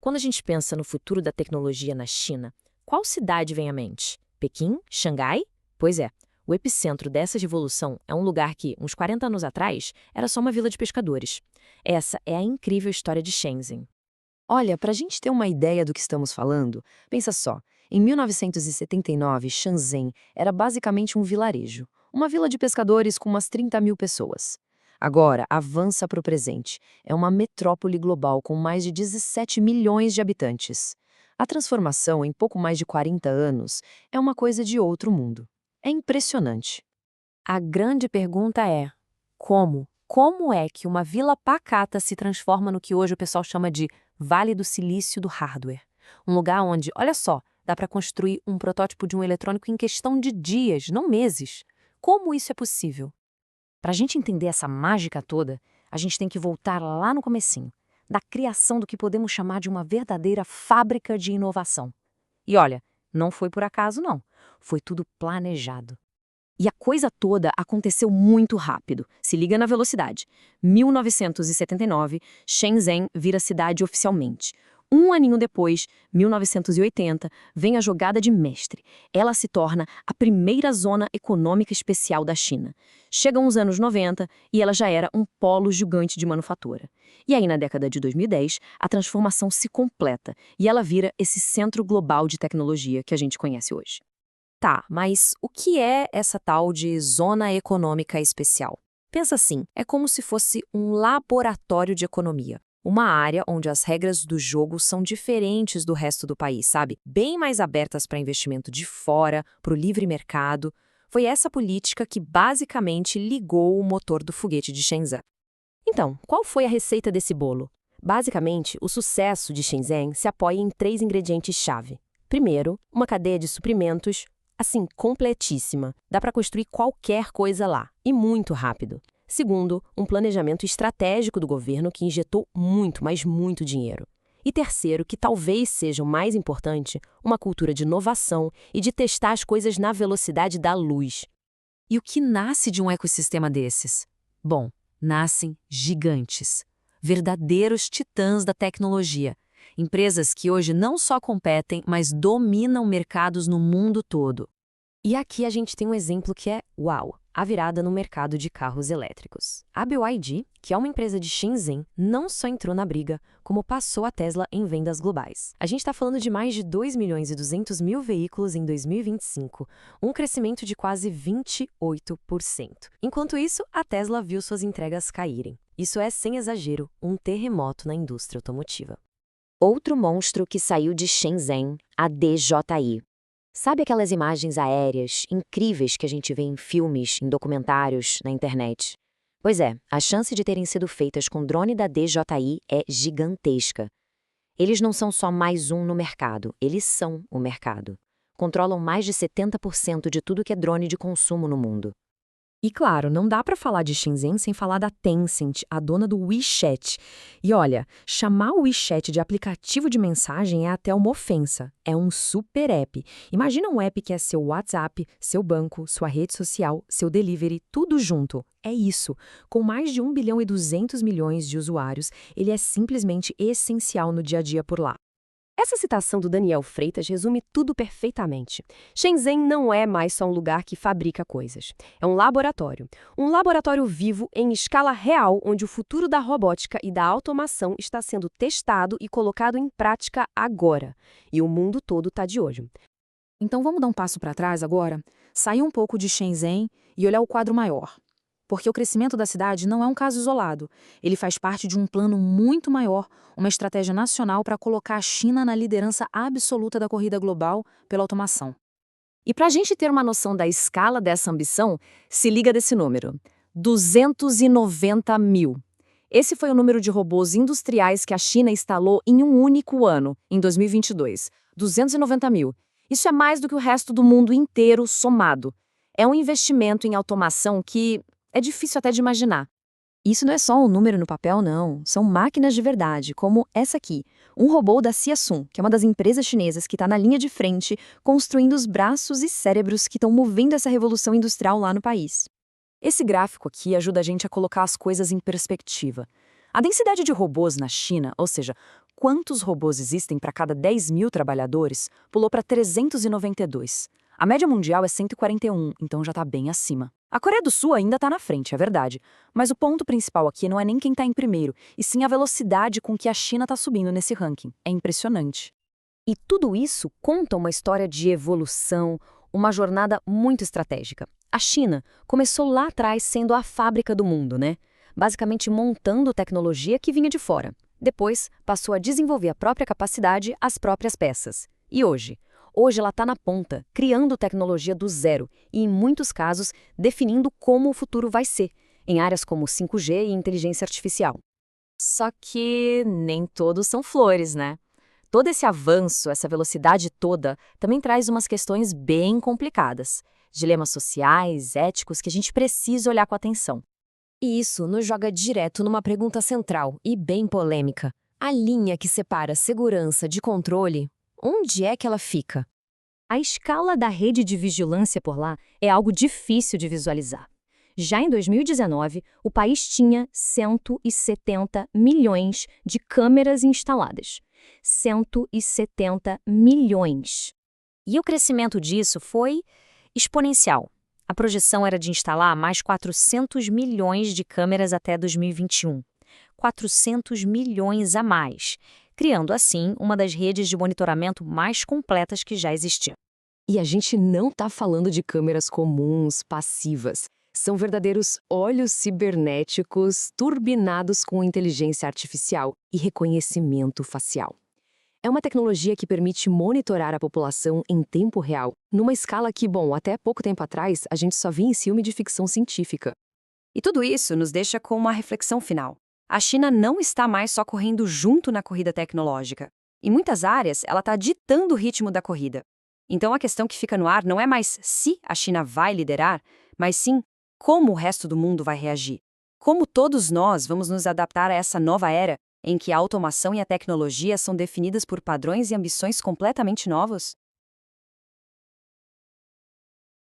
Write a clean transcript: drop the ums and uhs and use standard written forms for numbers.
Quando a gente pensa no futuro da tecnologia na China, qual cidade vem à mente? Pequim? Xangai? Pois é, o epicentro dessa revolução é um lugar que, uns 40 anos atrás, era só uma vila de pescadores. Essa é a incrível história de Shenzhen. Olha, para a gente ter uma ideia do que estamos falando, pensa só. Em 1979, Shenzhen era basicamente um vilarejo, uma vila de pescadores com umas 30 mil pessoas. Agora, avança para o presente. É uma metrópole global com mais de 17 milhões de habitantes. A transformação em pouco mais de 40 anos é uma coisa de outro mundo. É impressionante. A grande pergunta é: como? Como é que uma vila pacata se transforma no que hoje o pessoal chama de Vale do Silício do Hardware? Um lugar onde, olha só, dá para construir um protótipo de um eletrônico em questão de dias, não meses. Como isso é possível? Para a gente entender essa mágica toda, a gente tem que voltar lá no comecinho, da criação do que podemos chamar de uma verdadeira fábrica de inovação. E olha, não foi por acaso não, foi tudo planejado. E a coisa toda aconteceu muito rápido. Se liga na velocidade. 1979, Shenzhen vira cidade oficialmente. Um aninho depois, 1980, vem a jogada de mestre. Ela se torna a primeira zona econômica especial da China. Chegam os anos 90 e ela já era um polo gigante de manufatura. E aí, na década de 2010, a transformação se completa e ela vira esse centro global de tecnologia que a gente conhece hoje. Tá, mas o que é essa tal de zona econômica especial? Pensa assim, é como se fosse um laboratório de economia. Uma área onde as regras do jogo são diferentes do resto do país, sabe? Bem mais abertas para investimento de fora, para o livre mercado. Foi essa política que basicamente ligou o motor do foguete de Shenzhen. Então, qual foi a receita desse bolo? Basicamente, o sucesso de Shenzhen se apoia em 3 ingredientes-chave. Primeiro, uma cadeia de suprimentos, assim, completíssima. Dá para construir qualquer coisa lá, e muito rápido. Segundo, um planejamento estratégico do governo que injetou muito, mas muito dinheiro. E terceiro, que talvez seja o mais importante, uma cultura de inovação e de testar as coisas na velocidade da luz. E o que nasce de um ecossistema desses? Bom, nascem gigantes, verdadeiros titãs da tecnologia. Empresas que hoje não só competem, mas dominam mercados no mundo todo. E aqui a gente tem um exemplo que é, uau, a virada no mercado de carros elétricos. A BYD, que é uma empresa de Shenzhen, não só entrou na briga, como passou a Tesla em vendas globais. A gente está falando de mais de 2.200.000 veículos em 2025, um crescimento de quase 28%. Enquanto isso, a Tesla viu suas entregas caírem. Isso é, sem exagero, um terremoto na indústria automotiva. Outro monstro que saiu de Shenzhen, a DJI. Sabe aquelas imagens aéreas incríveis que a gente vê em filmes, em documentários, na internet? Pois é, a chance de terem sido feitas com drone da DJI é gigantesca. Eles não são só mais um no mercado, eles são o mercado. Controlam mais de 70% de tudo que é drone de consumo no mundo. E claro, não dá para falar de Shenzhen sem falar da Tencent, a dona do WeChat. E olha, chamar o WeChat de aplicativo de mensagem é até uma ofensa. É um super app. Imagina um app que é seu WhatsApp, seu banco, sua rede social, seu delivery, tudo junto. É isso. Com mais de 1,2 bilhão de usuários, ele é simplesmente essencial no dia a dia por lá. Essa citação do Daniel Freitas resume tudo perfeitamente. Shenzhen não é mais só um lugar que fabrica coisas. É um laboratório vivo em escala real, onde o futuro da robótica e da automação está sendo testado e colocado em prática agora. E o mundo todo está de olho. Então vamos dar um passo para trás agora, sair um pouco de Shenzhen e olhar o quadro maior. Porque o crescimento da cidade não é um caso isolado. Ele faz parte de um plano muito maior, uma estratégia nacional para colocar a China na liderança absoluta da corrida global pela automação. E para a gente ter uma noção da escala dessa ambição, se liga desse número: 290 mil. Esse foi o número de robôs industriais que a China instalou em um único ano, em 2022. 290 mil. Isso é mais do que o resto do mundo inteiro somado. É um investimento em automação que é difícil até de imaginar. Isso não é só um número no papel, não. São máquinas de verdade, como essa aqui, um robô da Xiaosun, que é uma das empresas chinesas que está na linha de frente, construindo os braços e cérebros que estão movendo essa revolução industrial lá no país. Esse gráfico aqui ajuda a gente a colocar as coisas em perspectiva. A densidade de robôs na China, ou seja, quantos robôs existem para cada 10 mil trabalhadores, pulou para 392. A média mundial é 141, então já está bem acima. A Coreia do Sul ainda está na frente, é verdade. Mas o ponto principal aqui não é nem quem está em primeiro, e sim a velocidade com que a China está subindo nesse ranking. É impressionante. E tudo isso conta uma história de evolução, uma jornada muito estratégica. A China começou lá atrás sendo a fábrica do mundo, né? Basicamente montando tecnologia que vinha de fora. Depois, passou a desenvolver a própria capacidade, as próprias peças. E hoje? Hoje ela está na ponta, criando tecnologia do zero e, em muitos casos, definindo como o futuro vai ser, em áreas como 5G e inteligência artificial. Só que nem todos são flores, né? Todo esse avanço, essa velocidade toda, também traz umas questões bem complicadas. Dilemas sociais, éticos, que a gente precisa olhar com atenção. E isso nos joga direto numa pergunta central e bem polêmica. A linha que separa segurança de controle, onde é que ela fica? A escala da rede de vigilância por lá é algo difícil de visualizar. Já em 2019, o país tinha 170 milhões de câmeras instaladas. 170 milhões. E o crescimento disso foi exponencial. A projeção era de instalar mais 400 milhões de câmeras até 2021. 400 milhões a mais, criando assim uma das redes de monitoramento mais completas que já existiam. E a gente não está falando de câmeras comuns, passivas. São verdadeiros olhos cibernéticos turbinados com inteligência artificial e reconhecimento facial. É uma tecnologia que permite monitorar a população em tempo real, numa escala que, bom, até pouco tempo atrás, a gente só via em filme de ficção científica. E tudo isso nos deixa com uma reflexão final. A China não está mais só correndo junto na corrida tecnológica. Em muitas áreas, ela está ditando o ritmo da corrida. Então a questão que fica no ar não é mais se a China vai liderar, mas sim como o resto do mundo vai reagir. Como todos nós vamos nos adaptar a essa nova era em que a automação e a tecnologia são definidas por padrões e ambições completamente novos?